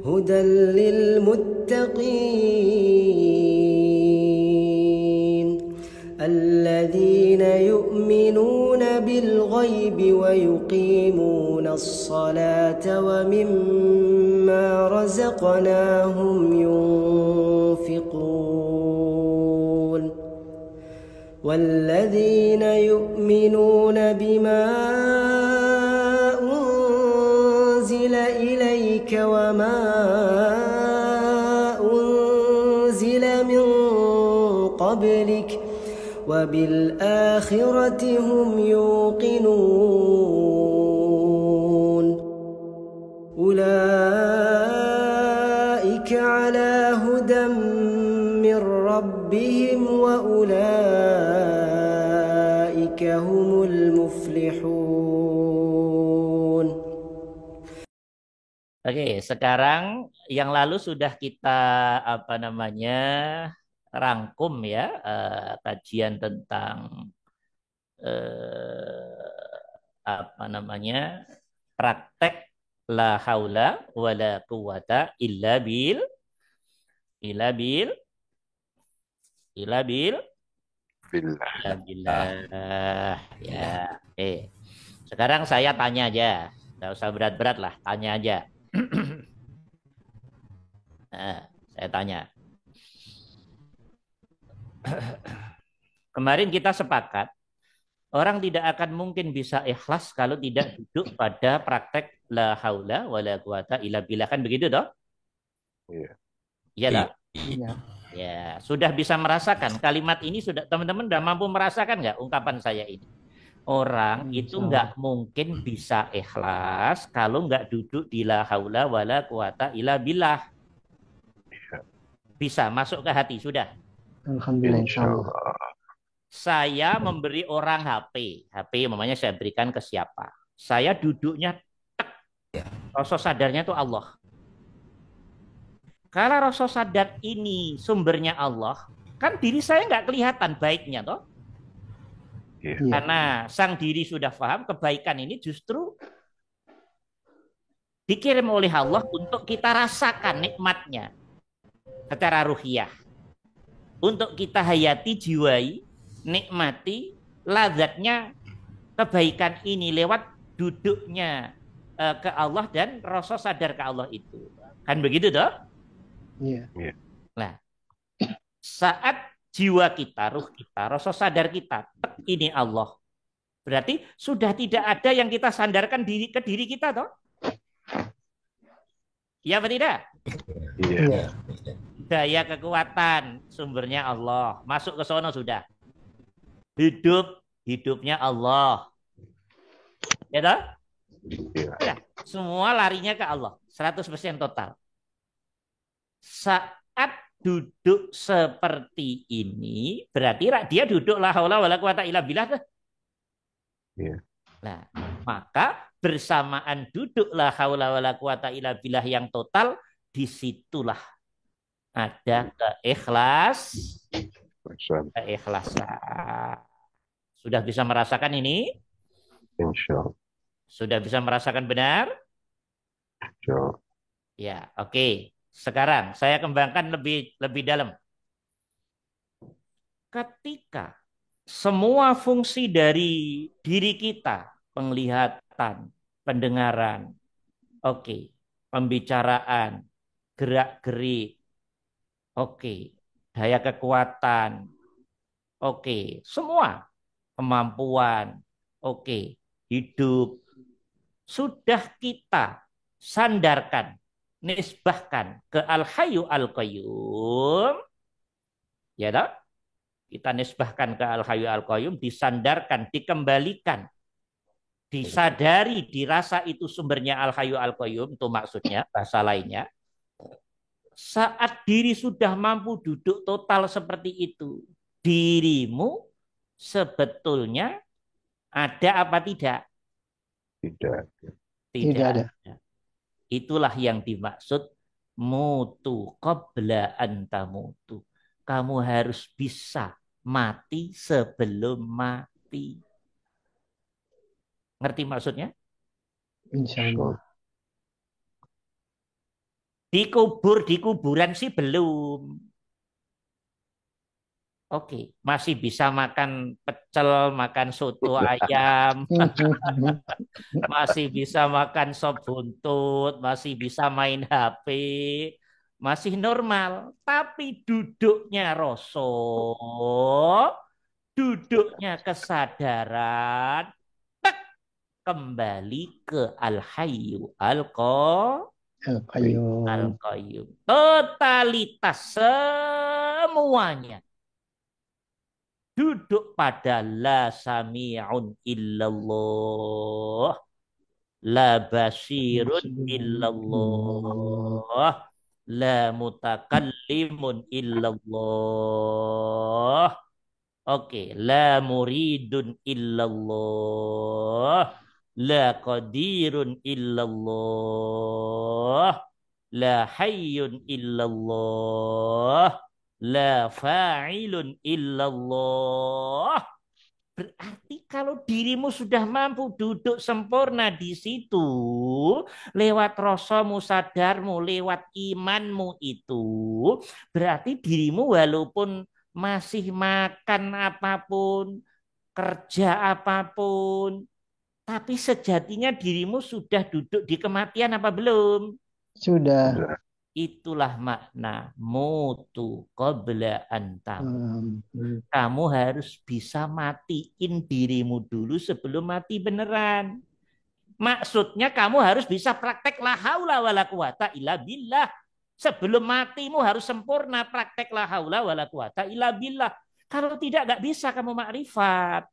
هدى للمتقين الذين يؤمنون بالغيب ويقيمون الصلاة ومما رزقناهم ينفقون والذين يؤمنون بما أنزل إليك وما أنزل من قبلك وبالآخرة هم يوقنون أولئك على هدى من ربهم وأولئك هم المفلحون. Oke, sekarang yang lalu sudah kita rangkum ya, kajian tentang praktek la haula wala quwata illa bil illa bil Billah. illa billah ya. Sekarang saya tanya aja, nggak usah berat-berat lah, tanya aja. Nah, saya tanya. Kemarin kita sepakat, orang tidak akan mungkin bisa ikhlas kalau tidak duduk pada praktek la haula wala quwata illa billah, kan begitu toh? Iya. Iya toh? Iya. Ya, sudah bisa merasakan kalimat ini, sudah teman-teman sudah mampu merasakan nggak ungkapan saya ini? Orang itu nggak mungkin bisa ikhlas kalau nggak duduk di la haula wala quwata illa billah. Bisa masuk ke hati sudah. Alhamdulillah. Insyaallah. Saya memberi orang HP namanya saya berikan ke siapa? Saya duduknya rasa sadarnya itu Allah. Kalau rasa sadar ini sumbernya Allah, kan diri saya nggak kelihatan baiknya toh. Iya. Karena sang diri sudah paham kebaikan ini justru dikirim oleh Allah untuk kita rasakan nikmatnya secara ruhiyah. Untuk kita hayati, jiwai, nikmati lazatnya kebaikan ini lewat duduknya ke Allah dan rasa sadar ke Allah itu. Kan begitu toh? Iya. Nah, saat jiwa kita, ruh kita, rasa sadar kita, ini Allah. Berarti sudah tidak ada yang kita sandarkan ke diri kita toh? Ya apa tidak? Iya. Daya kekuatan sumbernya Allah. Masuk ke sono sudah. Hidupnya Allah. Ya toh? Iya. Semua larinya ke Allah. 100% total. Saat duduk seperti ini, berarti dia duduk la haula wala quwata illa billah. Iya. Nah, maka bersamaan duduk la haula wala quwata illa billah yang total, disitulah ada keikhlasan. Sudah bisa merasakan ini? Insyaallah. Sudah bisa merasakan benar? Insyaallah. Ya, oke. Sekarang saya kembangkan lebih dalam. Ketika semua fungsi dari diri kita, penglihatan, pendengaran, oke, pembicaraan, gerak-gerik, oke, daya kekuatan, oke, semua kemampuan, oke, hidup, sudah kita sandarkan, nisbahkan ke Al-Hayyu Al-Qayyum, ya toh? Kita nisbahkan ke Al-Hayyu Al-Qayyum, disandarkan, dikembalikan, disadari, dirasa itu sumbernya Al-Hayyu Al-Qayyum, itu maksudnya, bahasa lainnya. Saat diri sudah mampu duduk total seperti itu, dirimu sebetulnya ada apa tidak? Tidak ada. Itulah yang dimaksud mutu qabla an tamutu. Kamu harus bisa mati sebelum mati. Ngerti maksudnya? Insyaallah. Dikubur di kuburan sih belum. Oke, masih bisa makan pecel, makan soto ayam, masih bisa makan sop buntut, masih bisa main HP, masih normal. Tapi duduknya duduknya kesadaran, tek, kembali ke Al-Hayyu Al-Qayyum. Al-Qayyum. Totalitas semuanya duduk pada la sami'un illallah, la basirun illallah, la mutakallimun illallah. Oke, la muridun illallah, la qadirun illallah, la hayyun illallah, la fa'ilun illallah. Berarti kalau dirimu sudah mampu duduk sempurna di situ, lewat rasamu sadarmu, lewat imanmu itu, berarti dirimu walaupun masih makan apapun, kerja apapun, tapi sejatinya dirimu sudah duduk di kematian apa belum? Sudah. Sudah. Itulah makna mutu qabla antam. Hmm. Kamu harus bisa matiin dirimu dulu sebelum mati beneran. Maksudnya kamu harus bisa praktek la haula wala quwata illa billah. Sebelum matimu harus sempurna praktek la haula wala quwata illa billah. Kalau tidak nggak bisa kamu makrifat.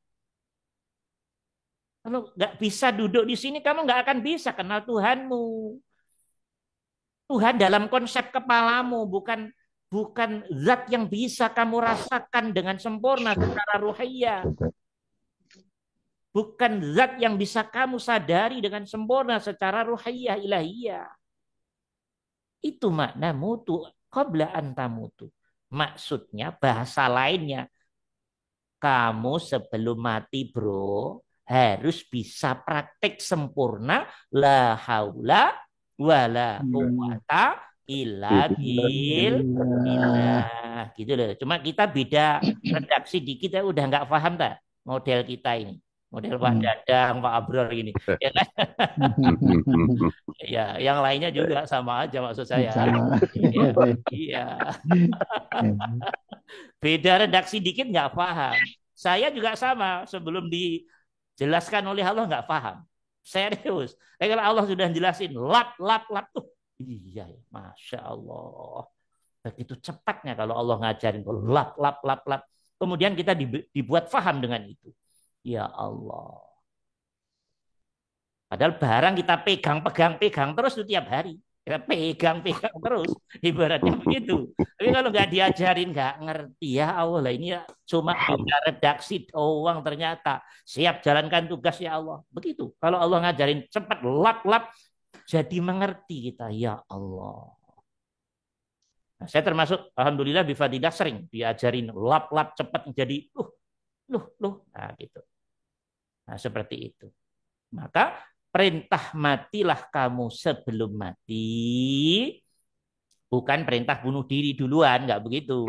Kalau nggak bisa duduk di sini kamu nggak akan bisa kenal Tuhanmu. Tuhan dalam konsep kepalamu, bukan bukan zat yang bisa kamu rasakan dengan sempurna secara ruhiyah. Sudah. Bukan zat yang bisa kamu sadari dengan sempurna secara ruhiyah ilahiyah. Itu makna mutu qabla antamutu. Maksudnya bahasa lainnya, kamu sebelum mati bro harus bisa praktek sempurna la haula wala quwata illa billah. Gitu loh. Cuma kita beda redaksi dikit ya udah nggak paham tak model kita ini. Model Pak Dadang, Pak Abror gini. Ya kan? Ya, yang lainnya juga sama aja maksud saya. Sama. Iya. Beda redaksi dikit nggak paham. Saya juga sama sebelum dijelaskan oleh Allah nggak paham. Serius. Tapi kalau Allah sudah jelasin lap lap lap tuh. Iya, masya Allah. Begitu cepatnya kalau Allah ngajarin lap lap lap lap. Kemudian kita dibuat paham dengan itu. Ya Allah. Padahal barang kita pegang terus itu tiap hari. Kita pegang terus. Ibaratnya begitu. Tapi kalau nggak diajarin, nggak ngerti ya Allah. Lah ini ya cuma beda redaksi doang ternyata. Siap jalankan tugas ya Allah. Begitu. Kalau Allah ngajarin cepat lap-lap. Jadi mengerti kita. Ya Allah. Nah, saya termasuk alhamdulillah bifadillah sering diajarin lap-lap cepat jadi nah gitu. Nah, seperti itu. Maka perintah matilah kamu sebelum mati. Bukan perintah bunuh diri duluan, nggak begitu.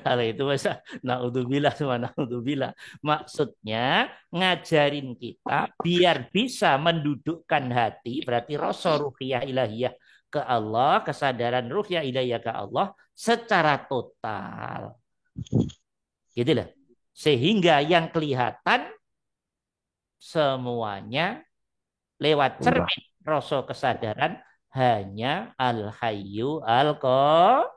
Kalau itu masa naudzubillah sama naudzubillah. Maksudnya ngajarin kita biar bisa mendudukkan hati, berarti rasa ruhiyah ilahiyah ke Allah, kesadaran ruhiyah ilahiyah ke Allah secara total. Gitu loh. Sehingga yang kelihatan semuanya lewat cermin rasa kesadaran hanya al-hayyu al-qayyum.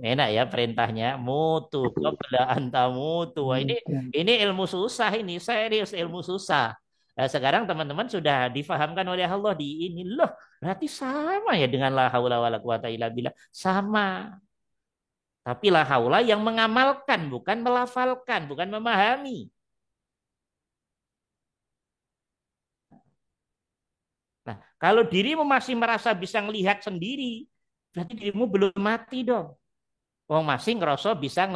Enak ya perintahnya. Mutu qabla anta mutu. Wah, ini ilmu susah ini, serius ilmu susah. Nah, sekarang teman-teman sudah difahamkan oleh Allah di ini loh. Berarti sama ya dengan la haula wala quwata illa billah. Sama. Tapi la haula yang mengamalkan, bukan melafalkan, bukan memahami. Nah, kalau dirimu masih merasa bisa melihat sendiri, berarti dirimu belum mati dong. Wong masih ngerasa bisa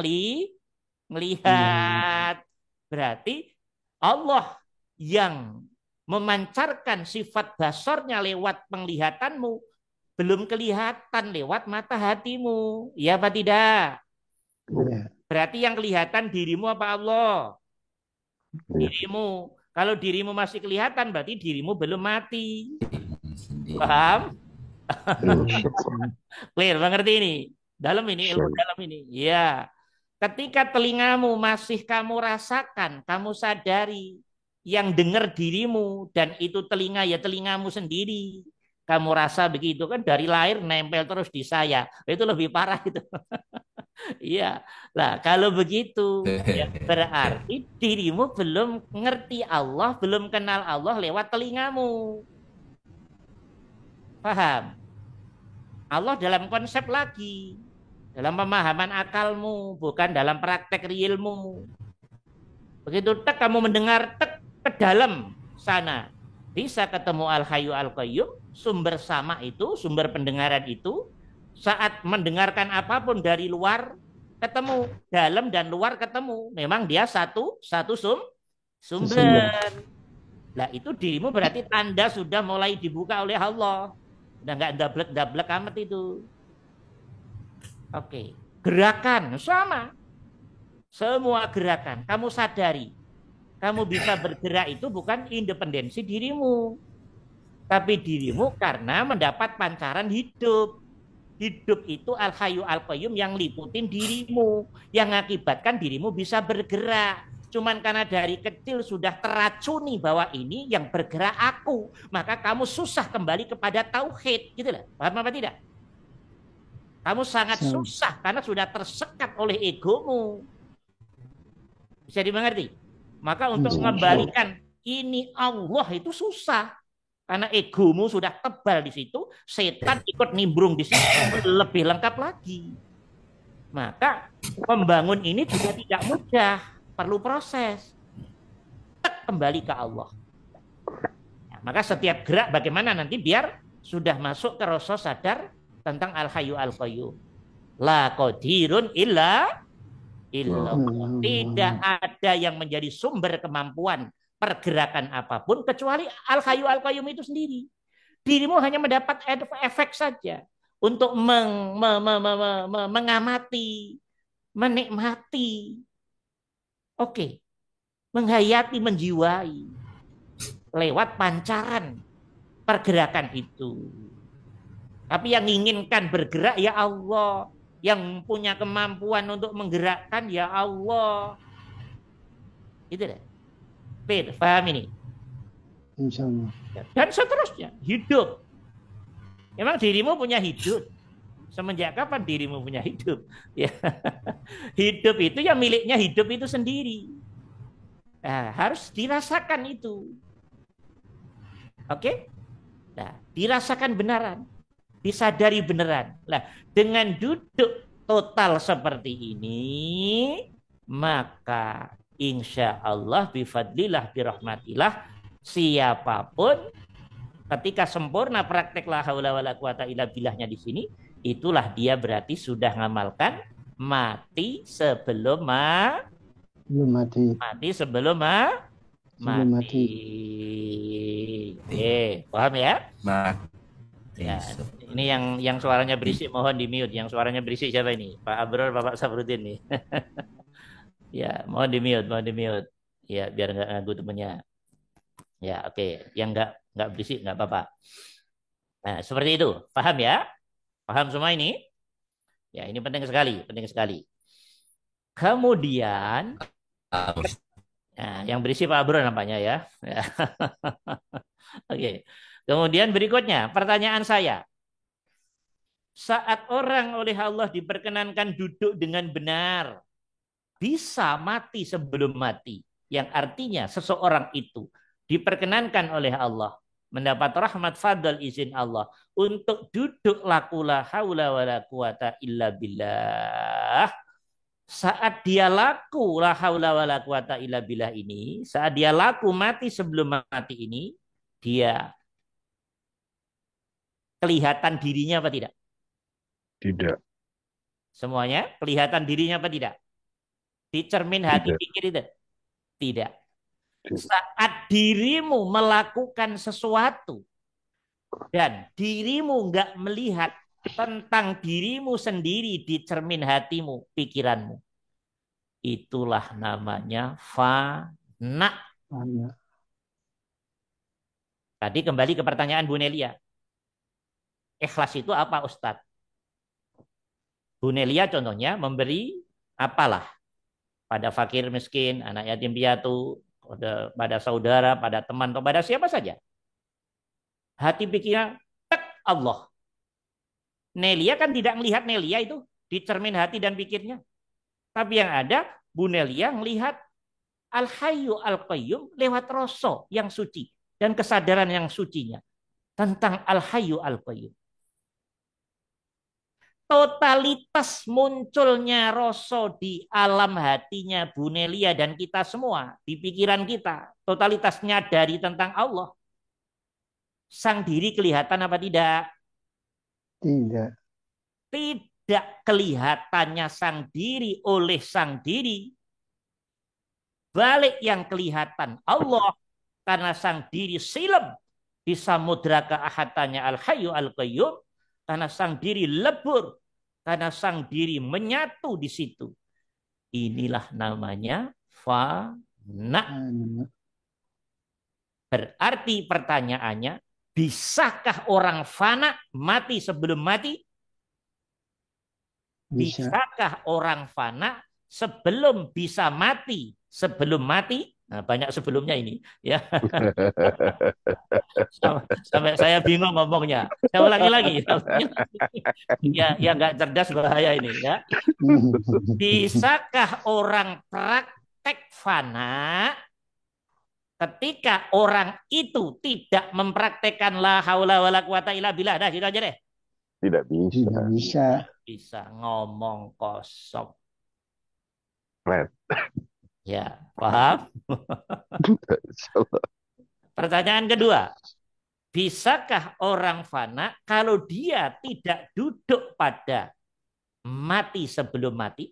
ngelihat. Berarti Allah yang memancarkan sifat basornya lewat penglihatanmu, belum kelihatan lewat mata hatimu. Ya apa tidak? Ya. Berarti yang kelihatan dirimu apa Allah? Ya. Dirimu. Kalau dirimu masih kelihatan, berarti dirimu belum mati. Paham? Insya Allah. Clear, mengerti ini? Dalam ini, ilmu dalam ini. Ya. Ketika telingamu masih kamu rasakan, kamu sadari, yang dengar dirimu, dan itu telinga ya telingamu sendiri. Kamu rasa begitu kan, dari lahir nempel terus di saya. Itu lebih parah itu. Iya. Nah, kalau begitu, ya, berarti dirimu belum ngerti Allah, belum kenal Allah lewat telingamu. Paham? Allah dalam konsep lagi, dalam pemahaman akalmu, bukan dalam praktek realmu. Begitu tek kamu mendengar tek ke dalam sana, bisa ketemu Al-Hayyu Al-Qayyum, sumber sama itu, sumber pendengaran itu. Saat mendengarkan apapun dari luar, ketemu dalam dan luar ketemu. Memang dia satu sumber. Nah itu dirimu berarti tanda sudah mulai dibuka oleh Allah. Udah nggak dablek amat itu. Oke, gerakan sama. Semua gerakan kamu sadari. Kamu bisa bergerak itu bukan independensi dirimu. Tapi dirimu karena mendapat pancaran hidup. Hidup itu Al-Hayyu Al-Qayyum yang liputin dirimu. Yang mengakibatkan dirimu bisa bergerak. Cuman karena dari kecil sudah teracuni bahwa ini yang bergerak aku. Maka kamu susah kembali kepada tauhid. Gitu lah. Paham apa tidak? Kamu sangat susah karena sudah tersekat oleh egomu. Bisa dimengerti? Maka untuk mengembalikan ini Allah itu susah. Karena egomu sudah tebal di situ, setan ikut nimbrung di situ, lebih lengkap lagi. Maka membangun ini juga tidak mudah, perlu proses. Kembali ke Allah. Nah, maka setiap gerak bagaimana nanti biar sudah masuk ke rasa sadar tentang Al-Hayyu Al-Qayyum. La qadirun illa tidak ada yang menjadi sumber kemampuan pergerakan apapun kecuali Al-Hayyu Al-Qayyum itu sendiri. Dirimu hanya mendapat efek saja untuk mengamati, menikmati. Oke. Menghayati, menjiwai lewat pancaran pergerakan itu. Tapi yang menginginkan bergerak ya Allah, yang punya kemampuan untuk menggerakkan ya Allah. Itu deh. Paham ini? Insyaallah. Dan seterusnya, hidup. Memang dirimu punya hidup. Semenjak kapan dirimu punya hidup? Ya. Hidup itu yang miliknya hidup itu sendiri. Nah, harus dirasakan itu. Oke? Nah, dirasakan benaran. Disadari beneran. Nah, dengan duduk total seperti ini, maka insya Allah bifadlillah birahmatillah siapapun ketika sempurna praktek la haula wala quwata illa billahnya di sini, itulah dia berarti sudah ngamalkan mati sebelum mati sebelum mati. Paham ya? Ya, ini yang suaranya berisik mohon di mute. Yang suaranya berisik siapa ini? Pak Abror, Bapak Sabrudin nih. Ya, mohon di mute. Ya, biar nggak ganggu temennya. Ya, oke. Yang nggak berisik nggak apa-apa. Nah, seperti itu. Paham ya? Paham semua ini? Ya, ini penting sekali. Kemudian, nah, yang berisik Pak Abror nampaknya ya. Oke. Kemudian berikutnya, pertanyaan saya. Saat orang oleh Allah diperkenankan duduk dengan benar, bisa mati sebelum mati. Yang artinya seseorang itu diperkenankan oleh Allah, mendapat rahmat fadl izin Allah, untuk duduk la haula wala quwata illa billah. Saat dia laku la haula wala quwata illa billah ini, saat dia laku mati sebelum mati ini, dia kelihatan dirinya apa tidak? Tidak. Semuanya kelihatan dirinya apa tidak? Di cermin hati pikir itu? Tidak. Saat dirimu melakukan sesuatu dan dirimu nggak melihat tentang dirimu sendiri di cermin hatimu, pikiranmu, itulah namanya fana. Fana. Tadi kembali ke pertanyaan Bu Nelia. Ikhlas itu apa, Ustadz? Bu Nelia contohnya memberi apalah pada fakir miskin, anak yatim piatu, pada saudara, pada teman, atau pada siapa saja. Hati pikirnya, tek Allah. Nelia kan tidak melihat Nelia itu di cermin hati dan pikirnya. Tapi yang ada, Bu Nelia melihat Al-Hayyu Al-Qayyum lewat rasa yang suci dan kesadaran yang sucinya tentang Al-Hayyu Al-Qayyum. Totalitas munculnya rasa di alam hatinya Bu Nelia dan kita semua, di pikiran kita, totalitasnya dari tentang Allah. Sang diri kelihatan apa tidak? Tidak. Tidak kelihatannya sang diri oleh sang diri. Balik yang kelihatan Allah karena sang diri silem di samudra keahatannya Al-Hayyu Al-Qayyum, karena sang diri lebur, karena sang diri menyatu di situ. Inilah namanya fana. Berarti pertanyaannya, bisakah orang fana mati sebelum mati? Bisa. Bisakah orang fana sebelum bisa mati sebelum mati? Nah, banyak sebelumnya ini, ya. Sampai saya bingung ngomongnya. Saya ulangi lagi. Ya nggak cerdas bahaya ini, ya. Bisakah orang praktek fana ketika orang itu tidak mempraktekkan la haula wala quwata illa billah? Dah, gitu aja deh. Tidak bisa. Tidak bisa. Bisa ngomong kosong. Flat. Ya, paham? Pertanyaan kedua. Bisakah orang fana kalau dia tidak duduk pada mati sebelum mati?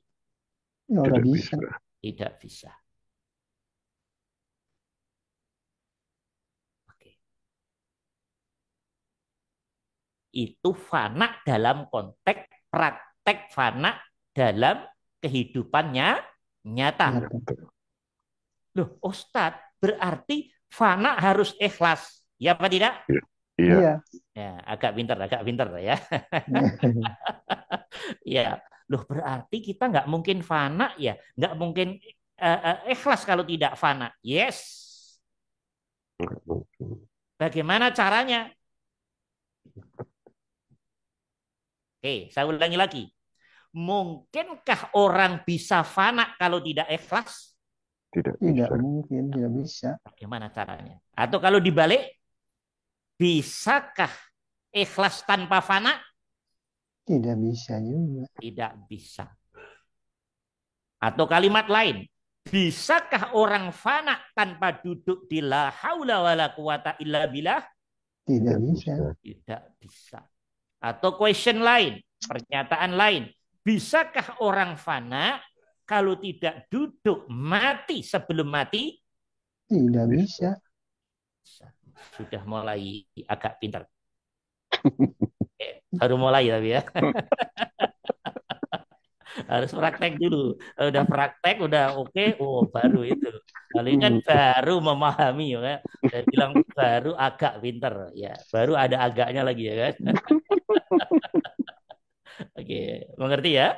Ya, Tidak bisa. bisa. Tidak bisa. Oke. Itu fana dalam konteks praktek fana dalam kehidupannya nyata. Loh, Ustadz, berarti fana harus ikhlas. Ya apa tidak? Iya. Iya. Ya, agak pintar ya. Ya, loh berarti kita nggak mungkin fana ya, nggak mungkin ikhlas kalau tidak fana. Yes. Bagaimana caranya? Oke, saya ulangi lagi. Mungkinkah orang bisa fana kalau tidak ikhlas? Tidak Tidak bisa. mungkin, tidak bisa. Bagaimana caranya? Atau kalau dibalik, bisakah ikhlas tanpa fana? Tidak bisa juga. Tidak bisa. Atau kalimat lain, bisakah orang fana tanpa duduk di la haula wala quwata illa billah? Tidak bisa. Tidak bisa. Atau question lain, pernyataan lain, bisakah orang fana kalau tidak duduk mati sebelum mati? Tidak bisa. Sudah mulai agak pintar. Baru mulai tapi ya. Harus praktek dulu. Udah praktek, udah oke, oh baru itu. Kali ini kan baru memahami ya. Saya bilang baru agak pintar ya. Baru ada agaknya lagi ya kan. Oke, mengerti ya?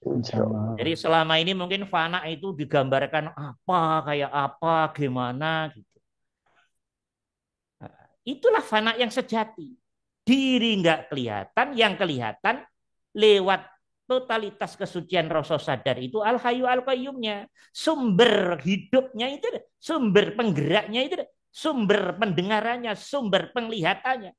Insya Allah. Jadi selama ini mungkin fana itu digambarkan apa, kayak apa, gimana gitu. Nah, itulah fana yang sejati. Diri nggak kelihatan, yang kelihatan lewat totalitas kesucian rasa sadar itu Al-Hayyu Al-Qayyumnya. Sumber hidupnya itu, sumber penggeraknya itu, sumber pendengarannya, sumber penglihatannya,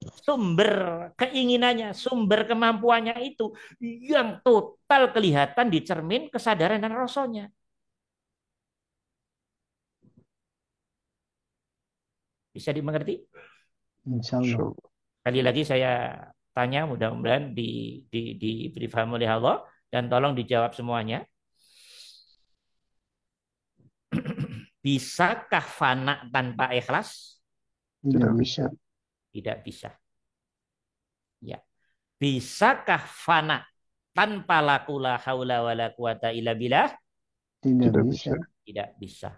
sumber keinginannya, sumber kemampuannya itu yang total kelihatan di cermin kesadaran dan rasanya. Bisa dimengerti? Insya Allah. Kali lagi saya tanya, mudah-mudahan diberi paham oleh Allah dan tolong dijawab semuanya. Bisakah fana tanpa ikhlas? Tidak bisa. Tidak bisa. Ya. Bisakah fana tanpa la haula wala quwata illa billah? Tidak Tidak bisa. bisa. Tidak bisa.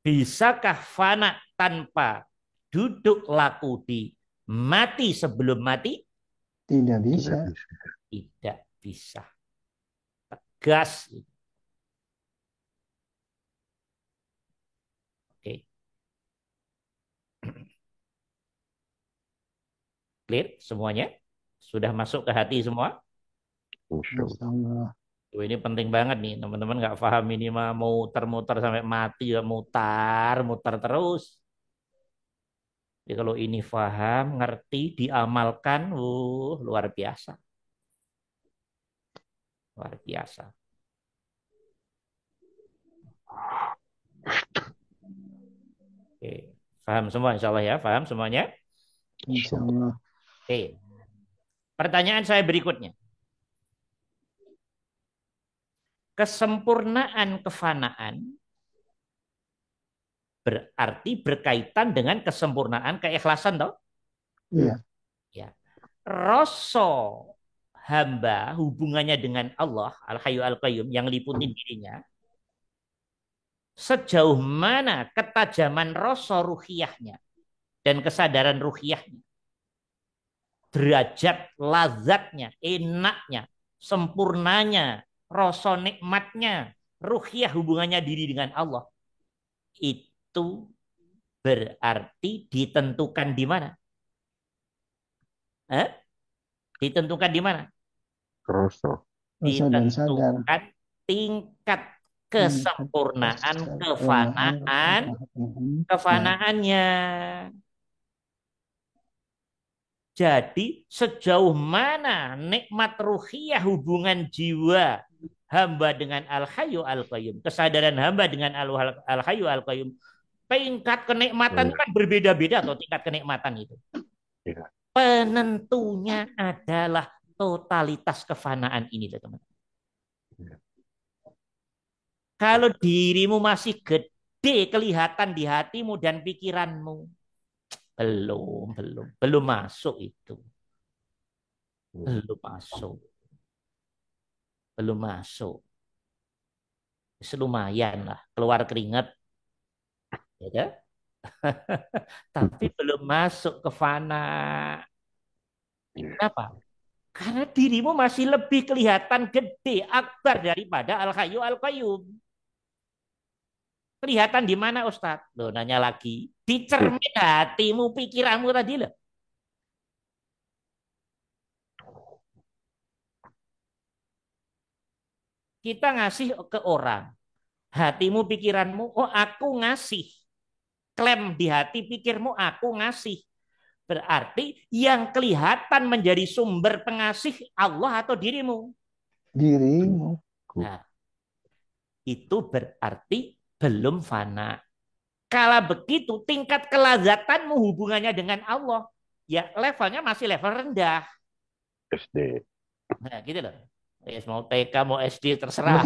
Bisakah fana tanpa duduk laku di mati sebelum mati? Tidak Tidak bisa. bisa. Tidak bisa. Tegas. Oke. Clear semuanya? Sudah masuk ke hati semua? Insya Allah. Insya Allah. Oh, ini penting banget nih, teman-teman nggak paham ini mah muter-muter sampai mati, ya muter terus. Jadi kalau ini paham, ngerti, diamalkan, luar biasa. Luar biasa. Oke. Paham semua insya Allah ya? Paham semuanya? Insya Allah. Oke. Pertanyaan saya berikutnya. Kesempurnaan kefanaan berarti berkaitan dengan kesempurnaan keikhlasan toh? Iya. Ya. Rasa hamba hubungannya dengan Allah Al-Hayyu Al-Qayyum yang liputin dirinya, sejauh mana ketajaman rasa ruhiyahnya dan kesadaran ruhiyahnya, derajat lazatnya, enaknya, sempurnanya, rasa nikmatnya, ruhiyah hubungannya diri dengan Allah, itu berarti ditentukan di mana? Ditentukan di mana? Rasa. Rasa dan sadar. Ditentukan tingkat kesempurnaan kefanaannya. Jadi sejauh mana nikmat ruhiyah hubungan jiwa hamba dengan Al-Hayyu Al-Qayyum, kesadaran hamba dengan Al-Hayyu Al-Qayyum, tingkat kenikmatan kan berbeda-beda atau tingkat kenikmatan itu. Ya. Penentunya adalah totalitas kefanaan ini, teman-teman. Ya. Kalau dirimu masih gede kelihatan di hatimu dan pikiranmu, belum masuk itu. Belum masuk. Lumayan lah, keluar keringat. Ya, tapi belum masuk ke fana. Kenapa? Karena dirimu masih lebih kelihatan gede, akbar daripada Al-Hayyu Al-Qayyum. Kelihatan di mana Ustadz? Loh, nanya lagi. Di cermin hatimu, pikiranmu tadi loh. Kita ngasih ke orang. Hatimu, pikiranmu, oh aku ngasih. Klaim di hati pikirmu, aku ngasih. Berarti yang kelihatan menjadi sumber pengasih Allah atau dirimu? Dirimu. Nah, itu berarti belum fana. Kalau begitu tingkat kelazatanmu hubungannya dengan Allah, ya levelnya masih level rendah. SD. Nah, gitu loh. Ya, mau TK, mau SD, terserah.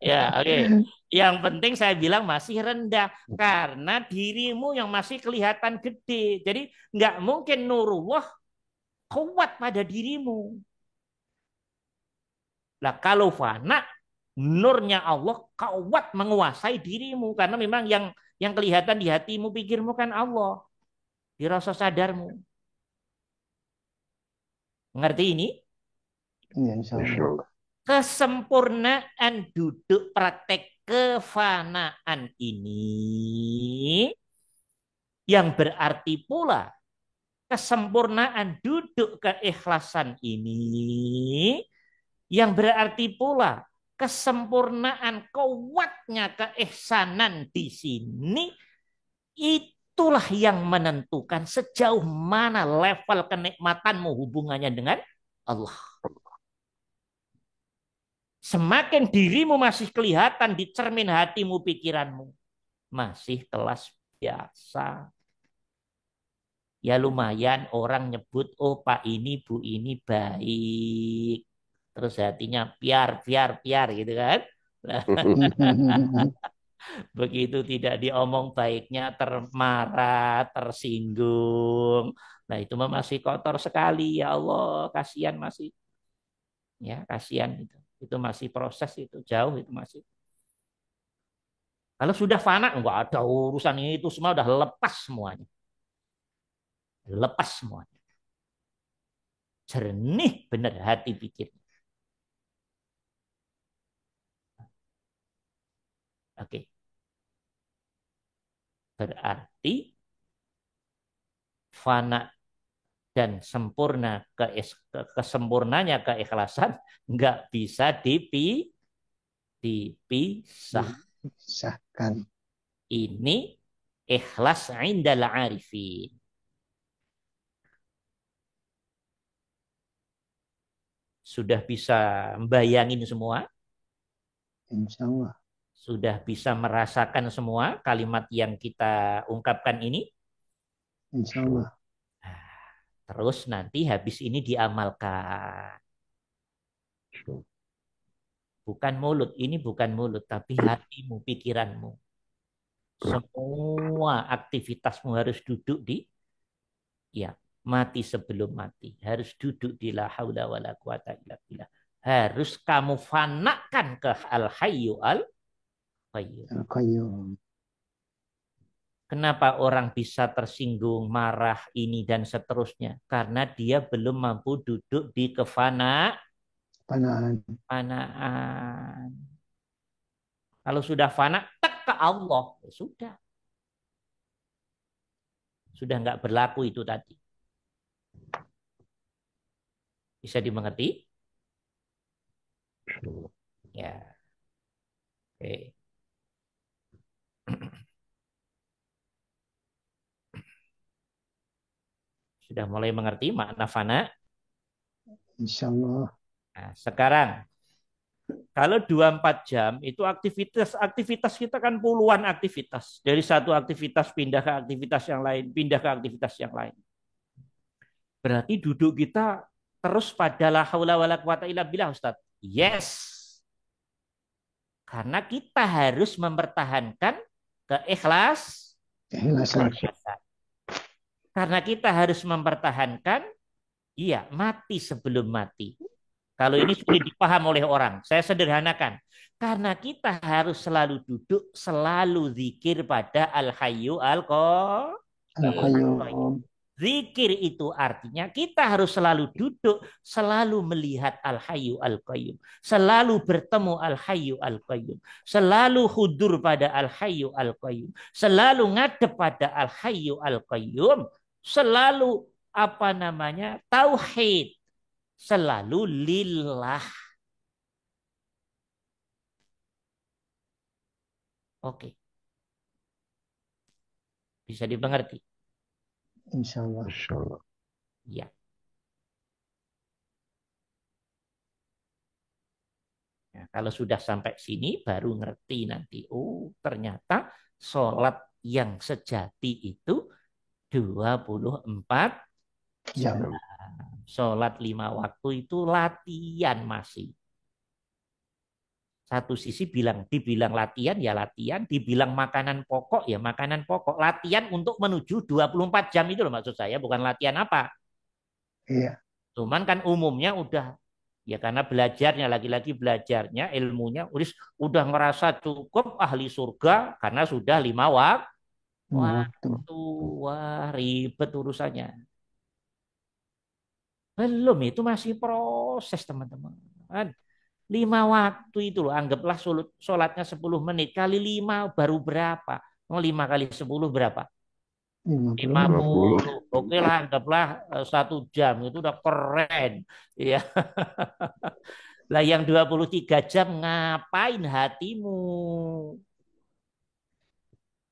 Ya, oke. Yang penting saya bilang masih rendah. Karena dirimu yang masih kelihatan gede. Jadi nggak mungkin nurullah kuat pada dirimu. Nah, kalau fana, nurnya Allah kuat menguasai dirimu. Karena memang yang kelihatan di hatimu, pikirmu kan Allah. Di rasa sadarmu. Ngerti ini? Iya, insya Allah. Kesempurnaan duduk praktek kefanaan ini yang berarti pula kesempurnaan duduk keikhlasan ini yang berarti pula kesempurnaan kuatnya keihsanan di sini, itulah yang menentukan sejauh mana level kenikmatanmu hubungannya dengan Allah. Semakin dirimu masih kelihatan di cermin hatimu, pikiranmu, masih kelas biasa. Ya lumayan orang nyebut, oh Pak ini, Bu ini baik. Terus hatinya piar gitu kan. Begitu tidak diomong baiknya termarah, tersinggung. Nah, itu masih kotor sekali ya Allah, kasihan masih. Ya, kasihan itu. Itu masih proses itu, jauh itu masih. Kalau sudah fana enggak ada urusan ini itu semua udah lepas semuanya. Lepas semuanya. Jernih benar hati pikir. Oke. Berarti fana dan sempurna kesempurnanya keikhlasan nggak bisa dipisah. Disahkan. Ini ikhlas indal arifin. Sudah bisa membayangin semua? Insya Allah. Sudah bisa merasakan semua kalimat yang kita ungkapkan ini? Insya Allah. Terus nanti habis ini diamalkan. Bukan mulut, ini bukan mulut, tapi hatimu, pikiranmu. Semua aktivitasmu harus duduk di, ya, mati sebelum mati. Harus duduk di la haula wala quwata illa billah. Harus kamu fanakan ke al-hayyu al-qayyum. Al-Qayyum. Kenapa orang bisa tersinggung, marah, ini dan seterusnya? Karena dia belum mampu duduk di Panaan. kefanaan. Kalau sudah fana, tak ke Allah. Ya sudah. Sudah nggak berlaku itu tadi. Bisa dimengerti? Ya. Oke. Sudah mulai mengerti makna fana? Insya Allah. Nah, sekarang kalau 24 jam itu aktivitas kita kan puluhan aktivitas. Dari satu aktivitas pindah ke aktivitas yang lain, pindah ke aktivitas yang lain. Berarti duduk kita terus pada la haula wala quwata illa billah, Ustaz. Yes. Karena kita harus mempertahankan Keikhlasan. Karena kita harus mempertahankan, iya, mati sebelum mati. Kalau ini sulit dipaham oleh orang, saya sederhanakan. Karena kita harus selalu duduk, selalu zikir pada Al-Hayyu Al-Qayyum. Zikir itu artinya kita harus selalu duduk, selalu melihat Al-Hayyu Al-Qayyum. Selalu bertemu Al-Hayyu Al-Qayyum. Selalu hudur pada Al-Hayyu Al-Qayyum. Selalu ngadep pada Al-Hayyu Al-Qayyum. Selalu tauhid. Selalu lillah. Oke. Bisa dimengerti? Insya Allah. Insya Allah. Ya. Nah, kalau sudah sampai sini baru ngerti nanti. Oh, ternyata sholat yang sejati itu 24 jam. Sholat 5 waktu itu latihan masih. Satu sisi dibilang latihan ya latihan, dibilang makanan pokok ya makanan pokok. Latihan untuk menuju 24 jam itu loh maksud saya, bukan latihan apa. Iya. Cuman kan umumnya udah, ya karena belajarnya, lagi-lagi belajarnya, ilmunya udah ngerasa cukup ahli surga karena sudah 5 waktu. Wah, ribet urusannya. Belum, itu masih proses teman-teman. 5 waktu itu loh, anggaplah sholatnya 10 menit, kali 5 baru berapa? 5 kali 10 berapa? 50. Oke lah, anggaplah 1 jam, itu udah keren. Ya. Lah yang 23 jam ngapain hatimu?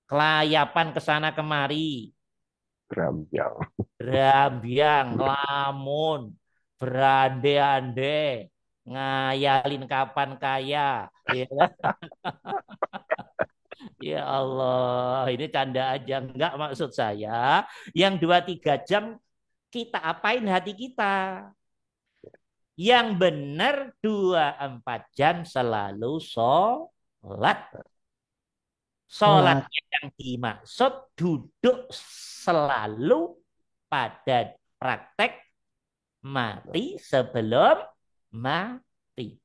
Kelayapan ke sana kemari. Rambiang, ngelamun, berande-ande, ngayalin kapan kaya, ya. Ya Allah, ini canda aja, enggak maksud saya. Yang 2-3 jam kita apain hati kita? Yang benar 24 jam selalu sholat. Sholat Sholat. yang dimaksud duduk selalu pada praktek mati sebelum mati.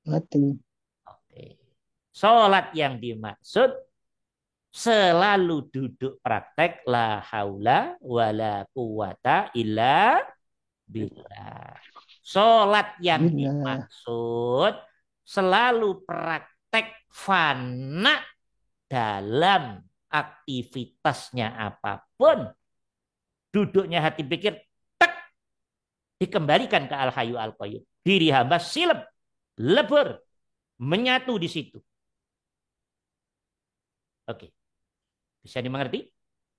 Mati. Oke. Sholat yang dimaksud selalu duduk praktek la haula wala quwata illa billah. Sholat yang Bila. dimaksud selalu praktek fana dalam aktivitasnya apapun. Duduknya hati pikir, tek, dikembalikan ke Al-Hayyu Al-Qayyum. Diri hamba silep, lebur, menyatu di situ. Oke, bisa dimengerti?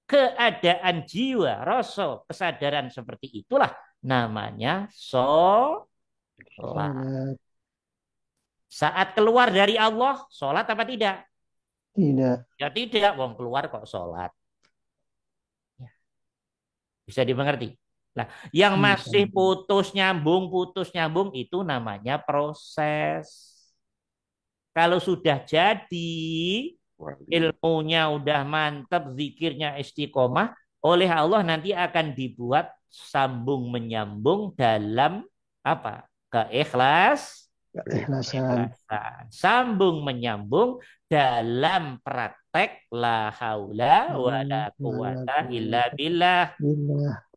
Keadaan jiwa, rasa, kesadaran seperti itulah namanya sholat. Sholat. Saat keluar dari Allah, sholat apa tidak? Tidak. Ya tidak, wong keluar kok sholat. Ya. Bisa dimengerti? Nah, yang masih putus nyambung itu namanya proses. Kalau sudah jadi, ilmunya udah mantap, zikirnya istiqomah, oleh Allah nanti akan dibuat sambung menyambung dalam apa? Keikhlasan. Sambung menyambung dalam praktek la haula wala quwata illa billah.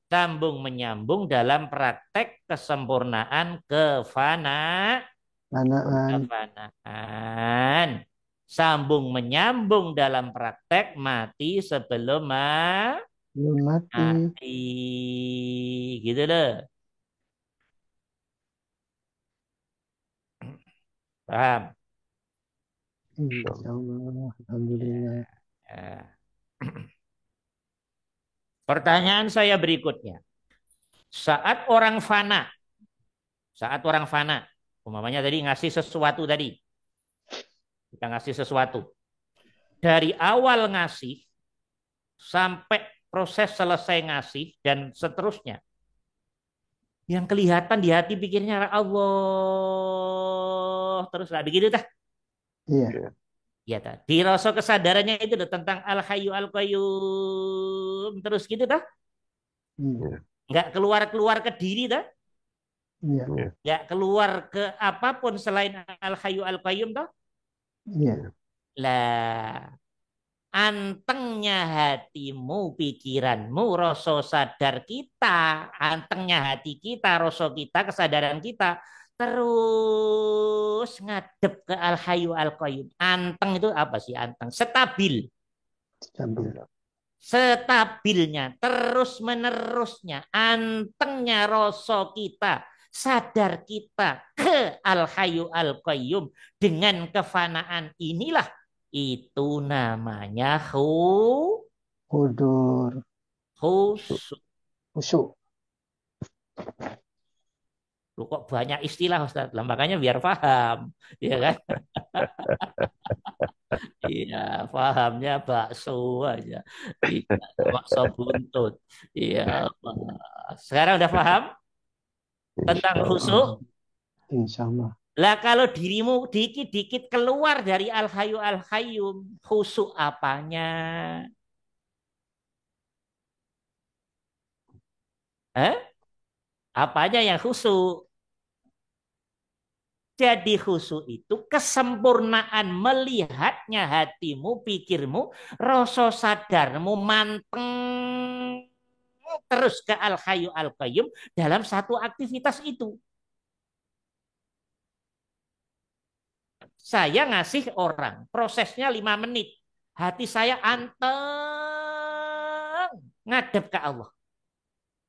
Sambung menyambung dalam praktek kesempurnaan kefanaan. Sambung menyambung dalam praktek mati sebelum mati. Gitu loh. Paham? Insyaallah. Alhamdulillah. Ya. Pertanyaan saya berikutnya. Saat orang fana, umpamanya tadi ngasih sesuatu tadi. Kita ngasih sesuatu. Dari awal ngasih sampai proses selesai ngasih dan seterusnya. Yang kelihatan di hati pikirnya Allah terus lah begitu tah. Iya. Ya tah. Di rasa kesadarannya itu tentang Al-Hayyu Al-Qayyum terus gitu tah. Iya. Enggak keluar ke diri tah. Iya. Enggak keluar ke apapun selain Al-Hayyu Al-Qayyum tah. Iya. Lah antengnya hatimu, pikiranmu, rasa sadar kita, antengnya hati kita, rasa kita, kesadaran kita, terus ngadep ke Al-Hayyu Al-Qayyum. Anteng itu apa sih anteng? Stabil. Stabilnya, terus menerusnya, antengnya rasa kita, sadar kita ke Al-Hayyu Al-Qayyum dengan kefanaan inilah itu namanya Hudur. khusyuk. Lu kok banyak istilah Ustaz. Lah, makanya biar paham, ya kan? Iya, pahamnya bakso aja. Iya, bakso buntut. Iya. Sekarang udah paham tentang khusyuk? Insyaallah. Lah kalau dirimu dikit-dikit keluar dari Al-Hayyu Al-Qayyum, khusyuk apanya? Apanya yang khusyuk? Jadi khusyuk itu kesempurnaan melihatnya hatimu, pikirmu, rasa sadarmu manteng terus ke Al-Hayyu Al-Qayyum dalam satu aktivitas itu. Saya ngasih orang, prosesnya 5 menit. Hati saya anteng ngadep ke Allah.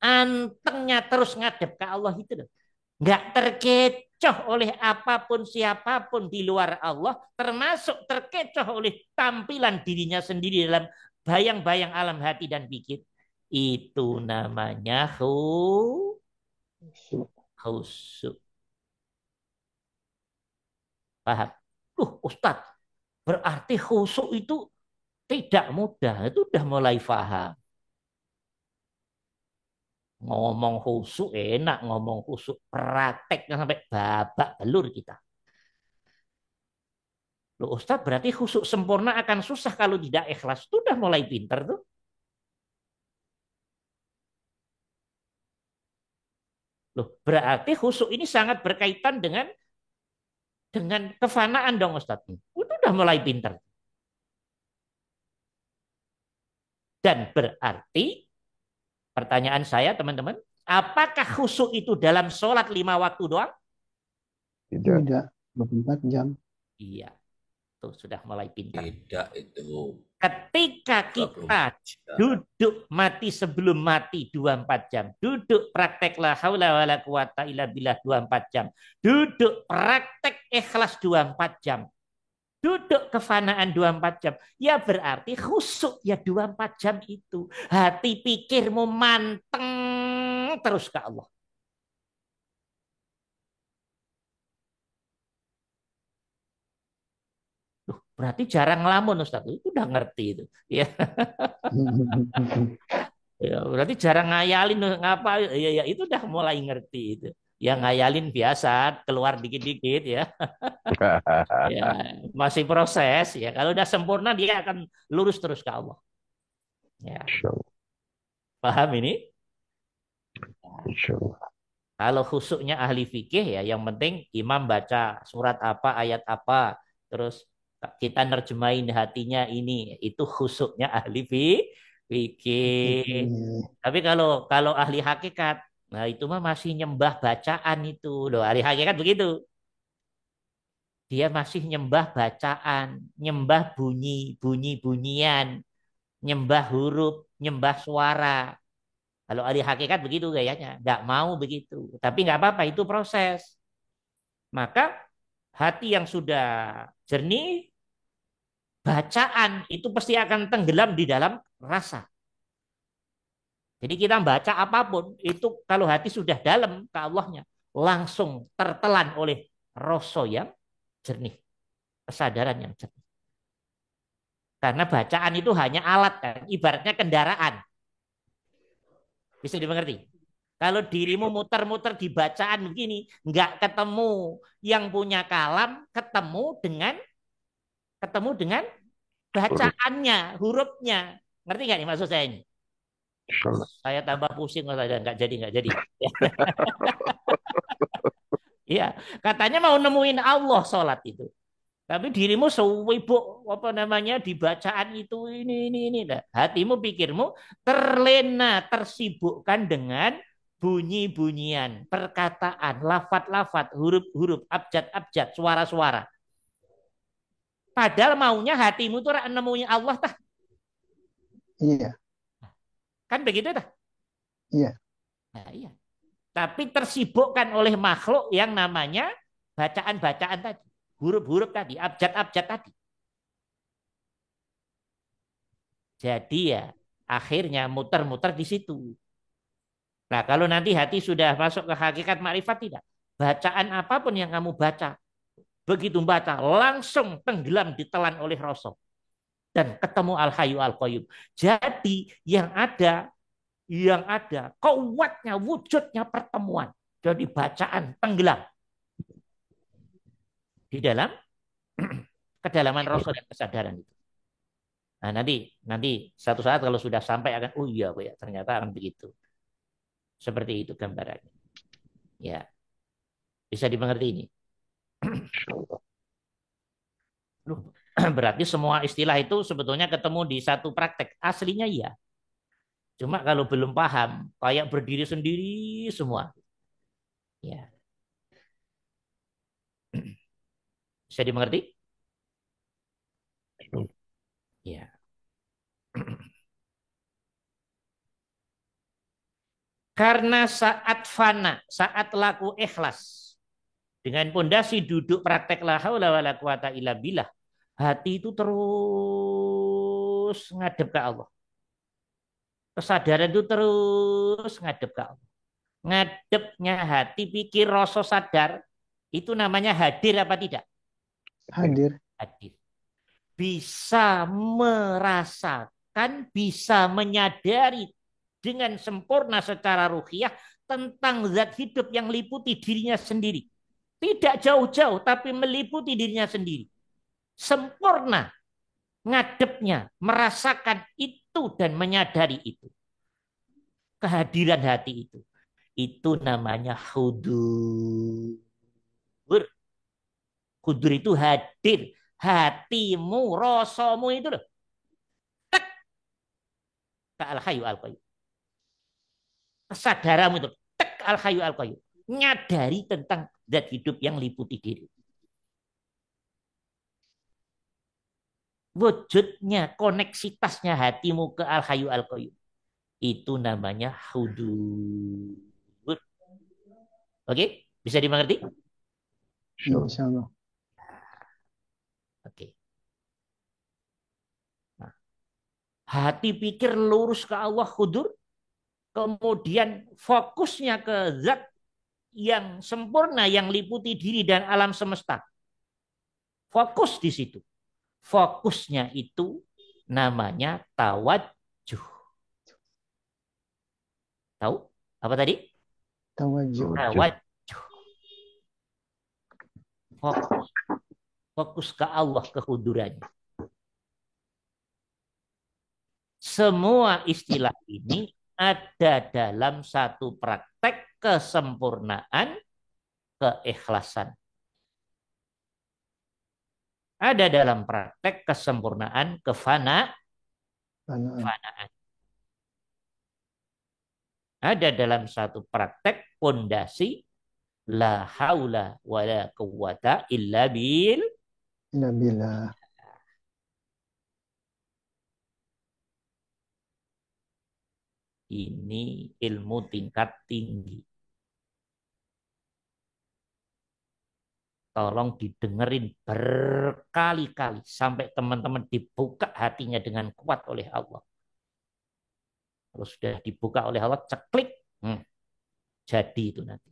Antengnya terus ngadep ke Allah itu loh. Nggak terkecoh oleh apapun siapapun di luar Allah, termasuk terkecoh oleh tampilan dirinya sendiri dalam bayang-bayang alam hati dan pikir. Itu namanya khusyuk. Paham? Ustadz, berarti khusyuk itu tidak mudah. Itu udah mulai paham. Ngomong khusuk enak, ngomong khusuk prakteknya sampai babak belur kita. Loh Ustaz, berarti khusuk sempurna akan susah kalau tidak ikhlas. Itu udah mulai pinter tuh. Loh, berarti khusuk ini sangat berkaitan dengan kefanaan dong Ustaz. Itu udah mulai pinter. Dan berarti pertanyaan saya teman-teman, apakah khusuk itu dalam sholat 5 waktu doang? Tidak. Tidak. 24 jam. Iya, tuh sudah mulai pintar. Tidak itu. Ketika kita duduk mati sebelum mati 24 jam. Duduk praktek la haula wala quwata illa billah 24 jam. Duduk praktek ikhlas 24 jam. Duduk kefanaan 24 jam. Ya berarti khusuk ya 24 jam itu. Hati pikirmu manteng terus ke Allah. Berarti jarang ngelamun Ustaz. Itu udah ngerti itu. Ya. Ya, berarti jarang ngayalin ngapa ya, ya itu udah mulai ngerti itu. Ya ngayalin biasa keluar dikit-dikit ya. Ya, masih proses ya. Kalau udah sempurna dia akan lurus terus ke Allah. Ya, Insyaallah. paham ini? Insyaallah. Kalau khusuknya ahli fikih ya yang penting imam baca surat apa, ayat apa, terus kita nerjemahin hatinya ini, itu khusuknya ahli fikih. Tapi kalau kalau ahli hakikat, nah itu mah masih nyembah bacaan itu. Loh, ahli hakikat begitu. Dia masih nyembah bacaan, nyembah bunyi-bunyian, nyembah huruf, nyembah suara. Kalau ahli hakikat begitu gayanya, nggak mau begitu. Tapi nggak apa-apa, itu proses. Maka hati yang sudah jernih, bacaan itu pasti akan tenggelam di dalam rasa. Jadi kita baca apapun, itu kalau hati sudah dalam ke Allahnya, langsung tertelan oleh rasa yang jernih, kesadaran yang jernih. Karena bacaan itu hanya alat kan, ibaratnya kendaraan. Bisa dimengerti? Kalau dirimu muter-muter di bacaan begini, nggak ketemu yang punya kalam, ketemu dengan bacaannya, hurufnya. Ngerti nggak nih maksud saya ini? Insyaallah. Saya tambah pusing, nggak jadi. Iya, katanya mau nemuin Allah sholat itu. Tapi dirimu sewibuk apa namanya di bacaan itu ini. Nah, hatimu, pikirmu terlena, tersibukkan dengan bunyi-bunyian, perkataan, lafat-lafat, huruf-huruf, abjad-abjad, suara-suara. Padahal maunya hatimu tuh nemuin Allah tah. Iya. Kan begitu tah? Iya. Nah, iya. Tapi tersibukkan oleh makhluk yang namanya bacaan-bacaan tadi. Huruf-huruf tadi, abjad-abjad tadi. Jadi ya akhirnya muter-muter di situ. Nah kalau nanti hati sudah masuk ke hakikat makrifat tidak. Bacaan apapun yang kamu baca. Begitu baca langsung tenggelam ditelan oleh rasa. Dan ketemu Al-Hayyu Al-Qayyum. Jadi yang ada kuatnya, wujudnya pertemuan. Jadi bacaan tenggelam. Di dalam kedalaman rasa dan kesadaran itu. Nah, nanti satu saat kalau sudah sampai akan oh iya ya ternyata akan begitu. Seperti itu gambarannya. Ya. Bisa dimengerti ini. Berarti semua istilah itu sebetulnya ketemu di satu praktek. Aslinya iya. Cuma kalau belum paham, kayak berdiri sendiri semua. Ya. Bisa dimengerti? Ya. Karena saat fana, saat laku ikhlas, dengan pondasi duduk praktek la haula wala quwata illa billah, hati itu terus ngadep ke Allah. Kesadaran itu terus ngadep ke Allah. Ngadepnya hati, pikir, rasa, sadar, itu namanya hadir apa tidak? Hadir. Hadir. Bisa merasakan, bisa menyadari dengan sempurna secara ruhiyah tentang zat hidup yang meliputi dirinya sendiri. Tidak jauh-jauh, tapi meliputi dirinya sendiri. Sempurna ngadepnya, merasakan itu dan menyadari itu. Kehadiran hati itu. Itu namanya hudur. Hudur itu hadir. Hatimu, rasamu itu loh. Tek. Ke al-hayu al-qayyum. Kesadaranmu itu. Tek al-hayu al-qayyum. Nyadari tentang zat hidup yang liputi diri. Wujudnya, koneksitasnya hatimu ke al-hayu al-qayyum. Itu namanya hudur. Oke? Bisa dimengerti? Insya Allah. Oke. Nah, hati pikir lurus ke Allah hudur, kemudian fokusnya ke zat yang sempurna yang liputi diri dan alam semesta. Fokus di situ. Fokusnya itu namanya tawadjuh. Tahu apa tadi? Tawajuh. Tawadjuh. Fokus. Fokus ke Allah, kehudurannya. Semua istilah ini ada dalam satu praktek kesempurnaan keikhlasan. Ada dalam praktek kesempurnaan kefanaan. Ada dalam satu praktek pondasi la haula wala quwata illa billah. Ini ilmu tingkat tinggi. Tolong didengerin berkali-kali sampai teman-teman dibuka hatinya dengan kuat oleh Allah. Kalau sudah dibuka oleh Allah, ceklik, jadi itu nanti.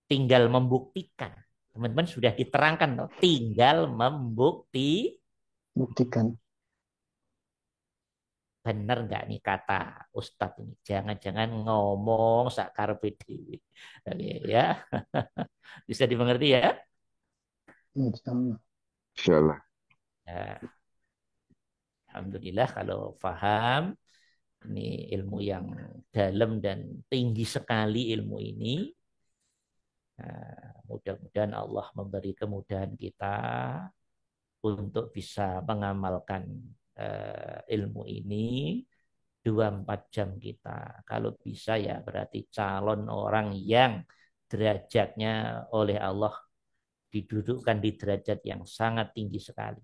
Tinggal membuktikan. Teman-teman sudah diterangkan, loh. Tinggal buktikan. Benar nggak nih kata Ustadz ini? Jangan-jangan ngomong sakarpe dhewe. Ya, bisa dimengerti ya? Insyaallah. Insyaallah. Ya. Alhamdulillah kalau paham. Ini ilmu yang dalam dan tinggi sekali ilmu ini. Nah, mudah-mudahan Allah memberi kemudahan kita untuk bisa mengamalkan ilmu ini 24 jam kita. Kalau bisa ya berarti calon orang yang derajatnya oleh Allah didudukkan di derajat yang sangat tinggi sekali.